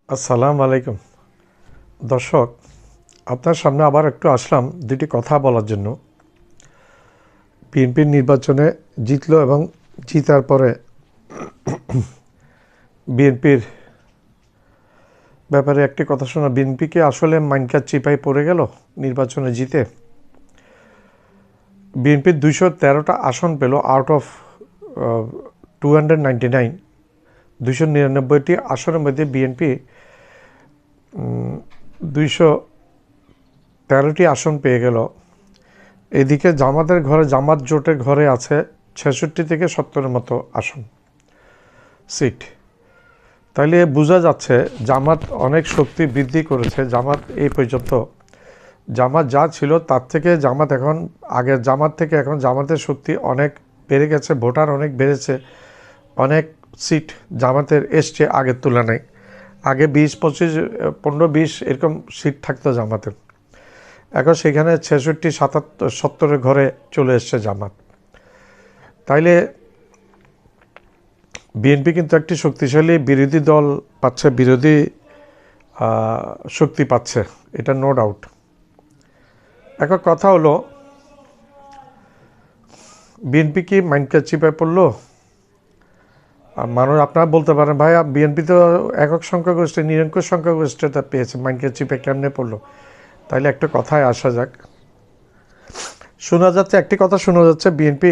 আসসালামু আলাইকুম দর্শক, আপনার সামনে আবার একটু আসলাম দুটি কথা বলার জন্য। বিএনপির নির্বাচনে জিতলো এবং জিতার পরে বিএনপির ব্যাপারে একটি কথা শোনা। বিএনপিকে আসলে মাইনকার চিপায় পড়ে গেল নির্বাচনে জিতে। বিএনপির 213টা আসন পেল আউট অফ 299। 299টি আসনের মধ্যে বিএনপি 213টি আসন পেয়ে গেল। এদিকে জামাতের ঘরে, জামাত জোটের ঘরে আছে 66 থেকে 70-এর মতো আসন সিট। তাইলে বোঝা যাচ্ছে জামাত অনেক শক্তি বৃদ্ধি করেছে। জামাত এই পর্যন্ত জামাত যা ছিল তার থেকে জামাত এখন, আগের জামাত থেকে এখন জামাতের শক্তি অনেক বেড়ে গেছে, ভোটার অনেক বেড়েছে, অনেক সিট জামাতের এসছে আগের তুলনায়। আগে 20, 25, 15, 20 এরকম সিট থাকতো জামাতের, এখন সেখানে 66, 77, 70-এর ঘরে চলে এসছে জামাত। তাইলে বিএনপি কিন্তু একটি শক্তিশালী বিরোধী দল পাচ্ছে, বিরোধী শক্তি পাচ্ছে, এটা নো ডাউট। এখন কথা হলো, বিএনপি কি মাইন্ডকে চিপায় পড়লো? মানুষ আপনারা বলতে পারেন, ভাই বিএনপি তো একক সংখ্যাগরিষ্ঠ, নিরঙ্কুশ সংখ্যাগরিষ্ঠতা পেয়েছে, মাইন্ডকে চিপে কেমনে পড়লো? তাইলে একটা কথায় আসা যাক। শোনা যাচ্ছে, একটি কথা শোনা যাচ্ছে, বিএনপি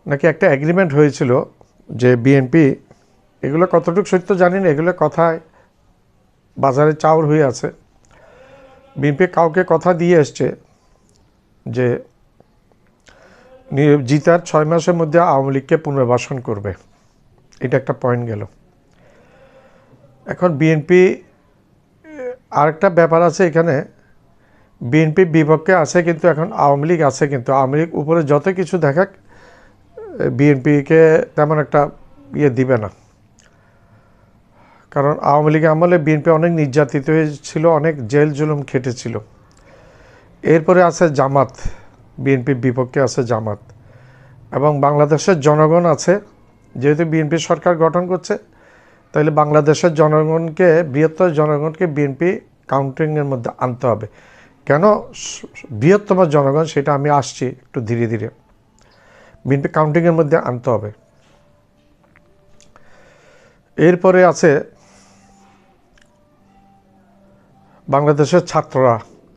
নাকি একটা এগ্রিমেন্ট হয়েছিল যে বিএনপি, এগুলো কতটুকু সত্য জানি না, এগুলো কথায় বাজারে চাউর হয়ে আছে। বিএনপি কাউকে কথা দিয়ে এসছে যে জিতার 6 মাসের মধ্যে আওয়ামী লীগকে পুনর্বাসন করবে। এটা একটা পয়েন্ট গেল। এখন বিএনপি আরেকটা ব্যাপার আছে এখানে, বিএনপি বিপক্ষে আছে কিন্তু এখন আওয়ামী লীগ আছে, কিন্তু আওয়ামী লীগ উপরে যত কিছু দেখাক বিএনপিকে তেমন একটা দিবে না। কারণ আওয়ামী লীগ আমলে বিএনপি অনেক নির্যাতিত হয়েছিল, অনেক জেল জুলুম খেটেছিল। এরপরে আছে জামাত, বিএনপির বিপক্ষে আছে জামাত, এবং বাংলাদেশের জনগণ আছে। যেহেতু বিএনপি সরকার গঠন করছে, তাহলে বাংলাদেশের জনগণকে, বৃহত্তর জনগণকে বিএনপি কাউন্টিংয়ের মধ্যে আনতে হবে। কেন বৃহত্তম জনগণ, সেটা আমি আসছি একটু ধীরে ধীরে। বিএনপি কাউন্টিংয়ের মধ্যে আনতে হবে। এরপরে আছে বাংলাদেশের ছাত্ররা,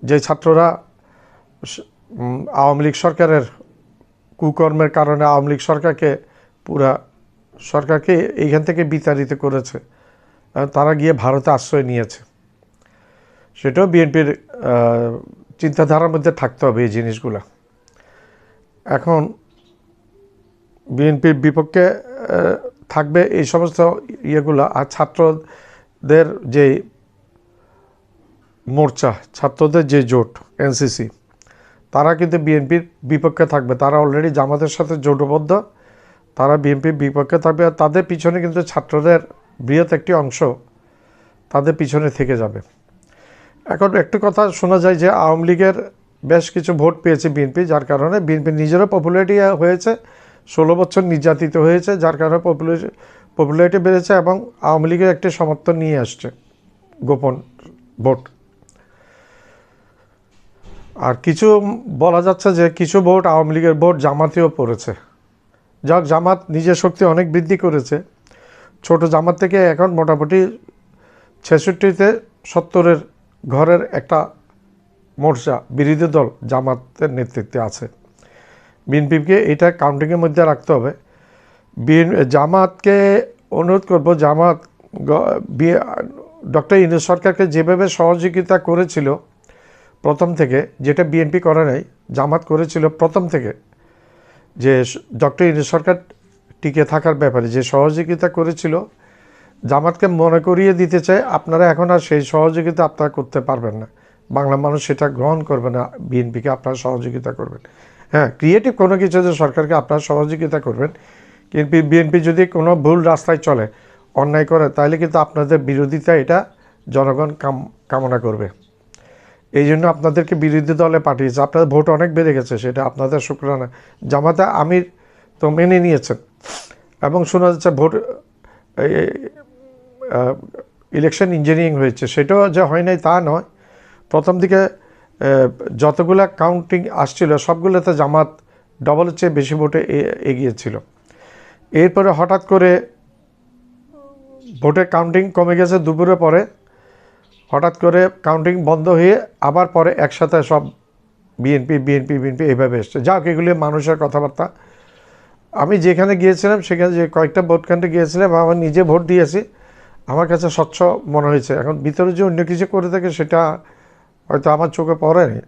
যে ছাত্ররা আওয়ামী লীগ সরকারের কুকর্মের কারণে আওয়ামী লীগ সরকারকে এইখান থেকে বিতাড়িত করেছে, তারা গিয়ে ভারতে আশ্রয় নিয়েছে। সেটাও বিএনপির চিন্তাধারার মধ্যে থাকতে হবে এই জিনিসগুলো। এখন বিএনপির বিপক্ষে থাকবে এই সমস্ত ইয়েগুলো। আর ছাত্রদের যে মোর্চা, ছাত্রদের যে জোট এনসিসি, তারা কিন্তু বিএনপির বিপক্ষে থাকবে। তারা অলরেডি জামাতের সাথে জোটবদ্ধ, তারা বিএনপির বিপক্ষে থাকবে। আর তাদের পিছনে কিন্তু ছাত্রদের বৃহৎ একটি অংশ তাদের পিছনে থেকে যাবে। এখন একটু কথা শোনা যায় যে আওয়ামী লীগের বেশ কিছু ভোট পেয়েছে বিএনপি, যার কারণে বিএনপি নিজেরও পপুলারিটি হয়েছে, 16 বছর নির্যাতিত হয়েছে, যার কারণে পপুলারিটি বেড়েছে, এবং আওয়ামী লীগের একটি সমর্থন নিয়ে আসছে, গোপন ভোট। আর কিছু বলা যাচ্ছে যে কিছু ভোট আওয়ামী লীগের ভোট জামাতেও পড়েছে। যাক, জামাত নিজের শক্তি অনেক বৃদ্ধি করেছে। ছোট জামাত থেকে এখন মোটামুটি 66-তে 70-এর ঘরের একটা মোর্চা, বিরোধী দল জামাতের নেতৃত্বে আছে। বিএনপিকে এটা কাউন্টিংয়ের মধ্যে রাখতে হবে। জামাতকে অনুরোধ করব, জামাত ডক্টর ইউনূস সরকারকে যেভাবে সহযোগিতা করেছিল প্রথম থেকে, যেটা বিএনপি করে নাই, জামাত করেছিল প্রথম থেকে, যে ডক্টর ইউনূস সরকার টিকে থাকার ব্যাপারে যে সহযোগিতা করেছিল, জামাতকে মনে করিয়ে দিতে চাই আপনারা এখন আর সেই সহযোগিতা আপনারা করতে পারবেন না। বাংলা মানুষ সেটা গ্রহণ করবে না। বিএনপিকে আপনারা সহযোগিতা করবেন, হ্যাঁ, ক্রিয়েটিভ কোনো কিছুতে সরকারকে আপনারা সহযোগিতা করবেন, কিন্তু বিএনপি যদি কোনো ভুল রাস্তায় চলে, অন্যায় করে, তাহলে কিন্তু আপনাদের বিরোধিতা এটা জনগণ কামনা করবে। এই জন্য আপনাদেরকে বিরোধী দলে পাঠিয়েছে। আপনাদের ভোট অনেক বেড়ে গেছে, সেটা আপনাদের শুকরানা। জামাতে আমির তো মেনে নিয়েছেন, এবং শোনা যাচ্ছে ভোট ইলেকশন ইঞ্জিনিয়ারিং হয়েছে, সেটাও যে হয় নাই তা নয়। প্রথম দিকে যতগুলো কাউন্টিং আসছিল সবগুলোতে জামাত ডবলের চেয়ে বেশি ভোটে এগিয়েছিল। এরপরে হঠাৎ করে ভোটের কাউন্টিং কমে গেছে দুপুরে পরে, হঠাৎ করে কাউন্টিং বন্ধ হয়ে আবার পরে একসাথে সব বিএনপি এইভাবে এসছে। যাক, এগুলি মানুষের কথাবার্তা। আমি যেখানে গিয়েছিলাম সেখানে যে কয়েকটা ভোট কেন্দ্রে গিয়েছিলাম, আমার নিজে ভোট দিয়েছি, আমার কাছে স্বচ্ছ মনে হয়েছে। এখন ভিতরে যে অন্য কিছু করে থাকে সেটা হয়তো আমার চোখে পড়েনি।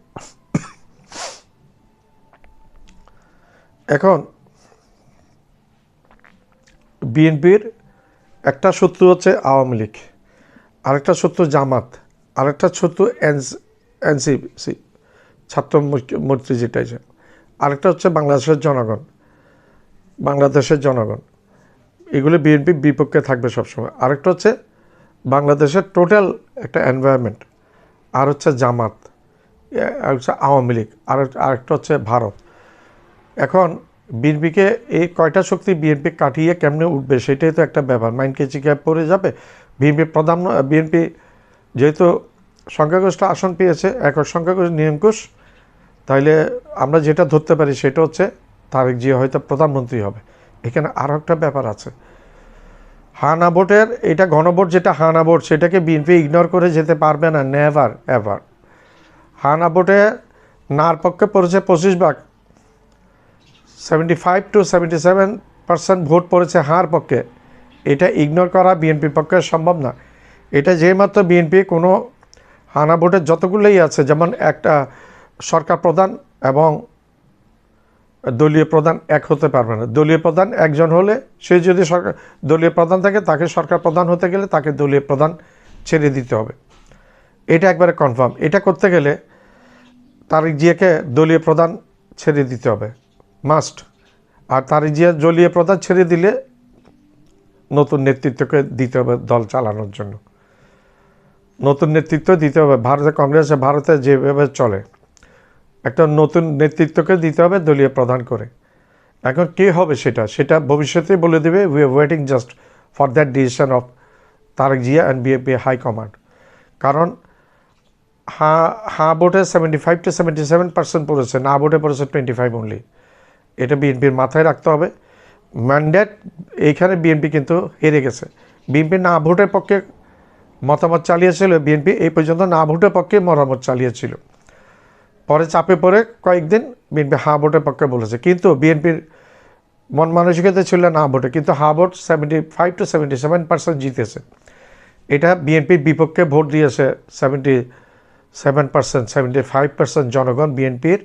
এখন বিএনপির একটা শত্রু হচ্ছে আওয়ামী লীগ, আরেকটা শত্রু জামাত, আরেকটা শত্রু এনসিপি ছাত্র মৈত্রী, যেটা আরেকটা হচ্ছে বাংলাদেশের জনগণ। এগুলো বিএনপির বিপক্ষে থাকবে সবসময়। আরেকটা হচ্ছে বাংলাদেশের টোটাল একটা এনভায়রনমেন্ট, আর হচ্ছে জামাত, আর হচ্ছে আওয়ামী লীগ, আরেকটা হচ্ছে ভারত। এখন বিএনপিকে এই কয়টা শক্তি বিএনপি কাটিয়ে কেমনে উঠবে সেটাই তো একটা ব্যাপার। মাইন্ডকে চিকায় পড়ে যাবে বিএনপি যেহেতু সংখ্যাগরিষ্ঠ আসন পেয়েছে, একক সংখ্যাগরিষ্ঠ নিরঙ্কুশ, তাইলে আমরা যেটা ধরতে পারি সেটা হচ্ছে তারেক জিয়া হয়তো প্রধানমন্ত্রী হবে। এখানে আরও একটা ব্যাপার আছে, হানা ভোটের, এটা গণভোট যেটা হানা ভোট, সেটাকে বিএনপি ইগনোর করে যেতে পারবে না, নেভার এভার। হানা ভোটে নার পক্ষে পড়েছে 25 ভাগ, 75 to 77% ভোট পড়েছে হার পক্ষে। এটা ইগনোর করা বিএনপির পক্ষে সম্ভব না। এটা যেমাত্র বিএনপি কোনো হানা ভোটের যতগুলোই আছে, যেমন একটা সরকার প্রধান এবং দলীয় প্রধান এক হতে পারবে না। দলীয় প্রধান একজন হলে, সে যদি দলীয় প্রধান থাকে, তাকে সরকার প্রধান হতে গেলে তাকে দলীয় প্রধান ছেড়ে দিতে হবে, এটা একবারে কনফার্ম। এটা করতে গেলে তারেক জিয়াকে দলীয় প্রধান ছেড়ে দিতে হবে, মাস্ট। আর তারেক জিয়া দলীয় প্রধান ছেড়ে দিলে নতুন নেতৃত্বকে দিতে হবে দল চালানোর জন্য, নতুন নেতৃত্ব দিতে হবে। ভারতে যেভাবে চলে, একটা নতুন নেতৃত্বকে দিতে হবে দলীয় প্রধান করে। এখন কে হবে সেটা ভবিষ্যতে বলে দেবে। We are waiting just for that decision of Tarique Zia and BNP high command. কারণ হ্যাঁ ভোটে 75 to 77% পড়েছে, না ভোটে পড়েছে 25 অনলি। এটা বিএনপির মাথায় রাখতে হবে। ম্যান্ডেট এইখানে বিএনপি কিন্তু হেরে গেছে। বিএনপি না ভোটের পক্ষে মতামত চালিয়েছিল, বিএনপি এই পর্যন্ত না ভোটের পক্ষে মতামত চালিয়েছিল। পরে চাপে পড়ে কয়েকদিন বিএনপি হা ভোটের পক্ষে বলেছে, কিন্তু বিএনপির মন মানসিকতা ছিল না ভোটে, কিন্তু হা ভোট 75 to 77% জিতেছে। এটা বিএনপির বিপক্ষে ভোট দিয়েছে 77%, 75% জনগণ বিএনপির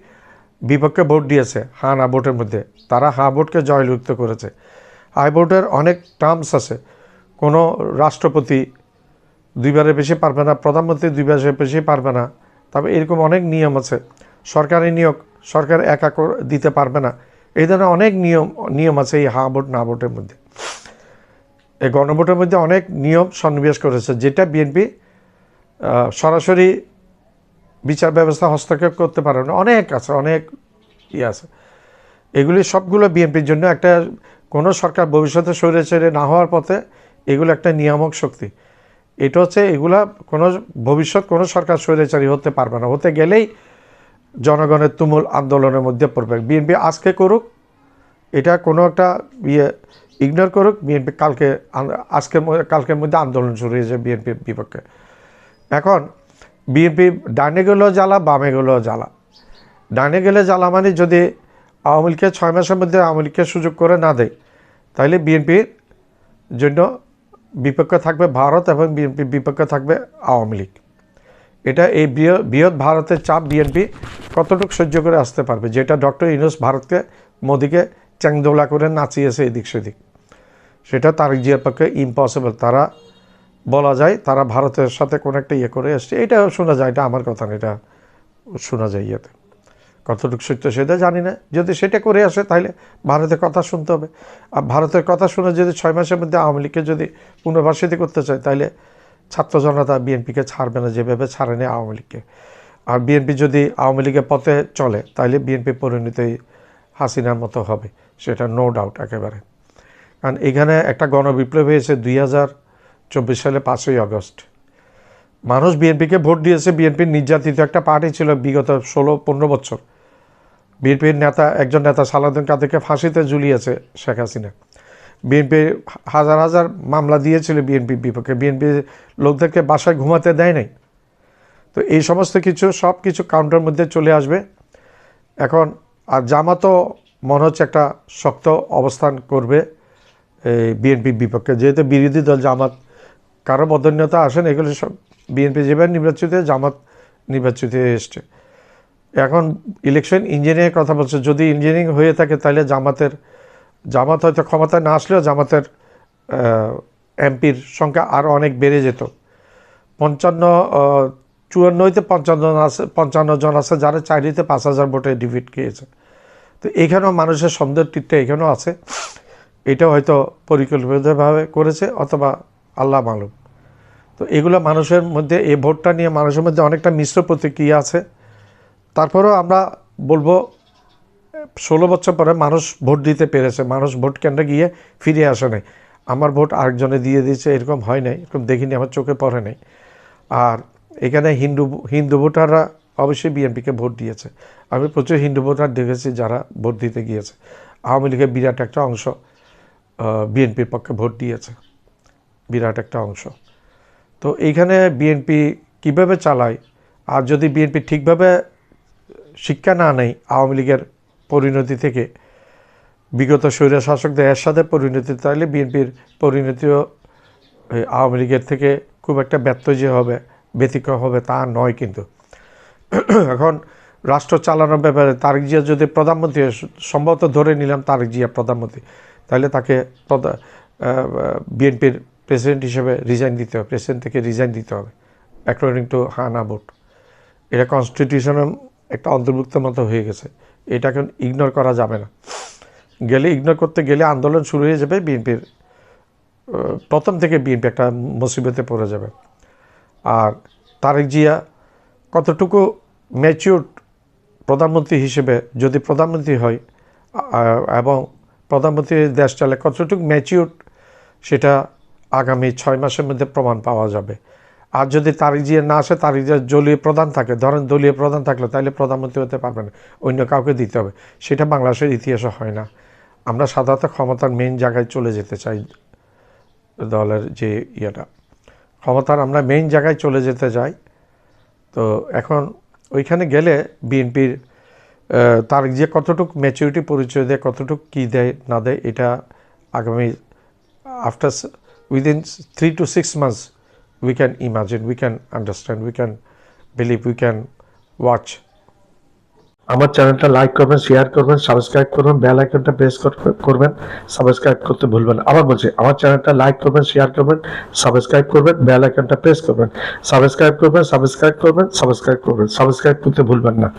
বিপক্ষে ভোট দিয়েছে হা না ভোটের মধ্যে। তারা হা ভোটকে জয়যুক্ত করেছে। হাই ভোটের অনেক টার্মস আছে, কোনো রাষ্ট্রপতি 2বারের বেশি পারবে না, প্রধানমন্ত্রী 2বারের বেশি পারবে না, তবে এরকম অনেক নিয়ম আছে। সরকারি নিয়োগ সরকার একা দিতে পারবে না, এই ধরনের অনেক নিয়ম আছে এই হা ভোট না ভোটের মধ্যে। এই গণভোটের মধ্যে অনেক নিয়ম সন্নিবেশ করেছে, যেটা বিএনপি সরাসরি বিচার ব্যবস্থা হস্তক্ষেপ করতে পারে না। অনেক আছে, অনেক আছে। এগুলি সবগুলো বিএনপির জন্য একটা, কোনো সরকার ভবিষ্যতে স্বৈরাচারী না হওয়ার পথে এগুলো একটা নিয়ামক শক্তি। এটা হচ্ছে এগুলা কোনো সরকার স্বৈরাচারী হতে পারবে না, হতে গেলেই জনগণের তুমুল আন্দোলনের মধ্যে পড়বে। বিএনপি আজকে করুক এটা, কোনো একটা ইগনোর করুক, বিএনপি কালকের মধ্যে আন্দোলন শুরু হয়েছে বিএনপির বিপক্ষে। এখন বিএনপি ডানে গেলেও জ্বালা, বামে গেলেও জ্বালা। ডানে গেলে জ্বালা মানে যদি আওয়ামী লীগকে 6 মাসের মধ্যে আওয়ামী লীগকে সুযোগ করে না দেয়, তাহলে বিএনপির জন্য বিপক্ষে থাকবে ভারত এবং বিএনপির বিপক্ষে থাকবে আওয়ামী লীগ। এটা এই বৃহৎ ভারতের চাপ বিএনপি কতটুকু সহ্য করে আসতে পারবে, যেটা ডক্টর ইউনূস ভারতকে, মোদিকে চ্যাংদোলা করে নাচিয়েছে এদিক সেদিক, সেটা তারেক জিয়ার পক্ষে ইম্পসিবল। তারা বলা যায় তারা ভারতের সাথে কোনো একটা করে আসছে, এটা শোনা যায়, এটা আমার কথা না, এটা শোনা যায়। ইয়েতে কতটুকু সত্য সেটা জানি না। যদি সেটা করে আসে তাহলে ভারতের কথা শুনতে হবে। আর ভারতের কথা শুনে যদি 6 মাসের মধ্যে আওয়ামী লীগকে যদি পুনর্বাসিত করতে চায়, তাহলে ছাত্র জনতা বিএনপিকে ছাড়বে না, যেভাবে ছাড়েনি আওয়ামী লীগকে। আর বিএনপি যদি আওয়ামী লীগের পথে চলে, তাহলে বিএনপি পরিণতি হাসিনার মতো হবে, সেটা নো ডাউট একেবারে। কারণ এখানে একটা গণবিপ্লব হয়েছে 24 সালে 5ই আগস্ট মানুষ বিএনপিকে ভোট দিয়েছে। বিএনপির নির্যাতিত একটা পার্টি ছিল বিগত 16-15 বছর। বিএনপির একজন নেতা সালাউদ্দিন কাদেরকে ফাঁসিতে ঝুলিয়েছে শেখ হাসিনা। বিএনপি হাজার হাজার মামলা দিয়েছিল বিএনপির বিপক্ষে। বিএনপি লোকদেরকে বাসায় ঘুমাতে দেয় নাই। তো এই সমস্ত কিছু সব কিছু কাউন্টার মধ্যে চলে আসবে এখন। আর জামাতও মনে হচ্ছে একটা শক্ত অবস্থান করবে এই বিএনপির বিপক্ষে, যেহেতু বিরোধী দল জামাত কারো বদন্যতা আসেন, এগুলো সব বিএনপি যেভাবে নির্বাচিত, জামাত নির্বাচিত এসছে। এখন ইলেকশন ইঞ্জিনিয়ারিং কথা বলছে, যদি ইঞ্জিনিয়ারিং হয়ে থাকে তাহলে জামাত হয়তো ক্ষমতায় না আসলেও জামাতের এমপির সংখ্যা আরও অনেক বেড়ে যেত। 54 হইতে 55 জন আছে যারা চাকরিতে 5,000 ভোটে ডিফিট খেয়েছে। তো এইখানেও মানুষের সন্দেহের টিকটা এখানেও আছে। এটা হয়তো পরিকল্পিতভাবে করেছে অথবা আল্লাহ মালুম। তো এগুলো মানুষের মধ্যে, এই ভোটটা নিয়ে মানুষের মধ্যে অনেকটা মিশ্র প্রতিক্রিয়া আছে। তারপরেও আমরা বলবো 16 বছর পরে মানুষ ভোট দিতে পেরেছে। মানুষ ভোট কেন্দ্রে গিয়ে ফিরে আসে নাই, আমার ভোট আরেকজনে দিয়ে দিয়েছে এরকম হয় নাই, এরকম দেখিনি, আমার চোখে পড়ে নাই। আর এখানে হিন্দু ভোটাররা অবশ্যই বিএনপিকে ভোট দিয়েছে। আমি প্রচুর হিন্দু ভোটার দেখেছি যারা ভোট দিতে গিয়েছে। আওয়ামী লীগের বিরাট একটা অংশ বিএনপির পক্ষে ভোট দিয়েছে, বিরাট একটা অংশ। তো এইখানে বিএনপি কীভাবে চালায়, আর যদি বিএনপি ঠিকভাবে শিক্ষা না নেয় আওয়ামী লীগের পরিণতি থেকে, বিগত স্বৈরশাসকদের এরশাদে পরিণতি, তাহলে বিএনপির পরিণতিও আওয়ামী লীগের থেকে খুব একটা ব্যত্যয় হবে, ব্যতিক্রম হবে তা নয়। কিন্তু এখন রাষ্ট্র চালানোর ব্যাপারে তারেক জিয়া যদি প্রধানমন্ত্রী, সম্ভবত ধরে নিলাম তারেক জিয়া প্রধানমন্ত্রী, তাহলে তাকে বিএনপির প্রেসিডেন্ট হিসেবে রিজাইন দিতে হবে, প্রেসিডেন্ট থেকে রিজাইন দিতে হবে অ্যাকর্ডিং টু হানা ভোট। এটা কনস্টিটিউশনের একটা অন্তর্ভুক্ত মতো হয়ে গেছে, এটা এখন ইগনোর করা যাবে না। ইগনোর করতে গেলে আন্দোলন শুরু হয়ে যাবে, বিএনপির প্রথম থেকে বিএনপি একটা মুসিবতে পড়ে যাবে। আর তারেক জিয়া কতটুকু ম্যাচিউর প্রধানমন্ত্রী হিসেবে, যদি প্রধানমন্ত্রী হয় এবং প্রধানমন্ত্রী দেশ চালে কতটুকু ম্যাচিউর, সেটা আগামী 6 মাসের মধ্যে প্রমাণ পাওয়া যাবে। আর যদি তারেক জিয়া না আসে, তারেক জিয়া দলীয় প্রধান থাকে, ধরেন দলীয় প্রধান থাকলে, তাহলে প্রধানমন্ত্রী হতে পারবে না, অন্য কাউকে দিতে হবে। সেটা বাংলাদেশের ইতিহাসে হয় না। আমরা সাধারণত ক্ষমতার মেইন জায়গায় চলে যেতে চাই, দলের যে ক্ষমতার আমরা মেইন জায়গায় চলে যেতে চাই। তো এখন ওইখানে গেলে বিএনপির তারেক জিয়া কতটুকু ম্যাচুরিটি পরিচয় দেয়, কতটুকু কী দেয় না দেয়, এটা আগামী after within 3 to 6 months we can imagine, we can understand, we can believe, we can watch. আমার চ্যানেলটা লাইক করবেন, শেয়ার করবেন, সাবস্ক্রাইব করবেন, বেল আইকনটা প্রেস করবেন, সাবস্ক্রাইব করতে ভুলবেন। আবার বলছি, আমার চ্যানেলটা লাইক করবেন, শেয়ার করবেন, সাবস্ক্রাইব করবেন, বেল আইকনটা প্রেস করবেন, সাবস্ক্রাইব করবেন, সাবস্ক্রাইব করতে ভুলবেন না।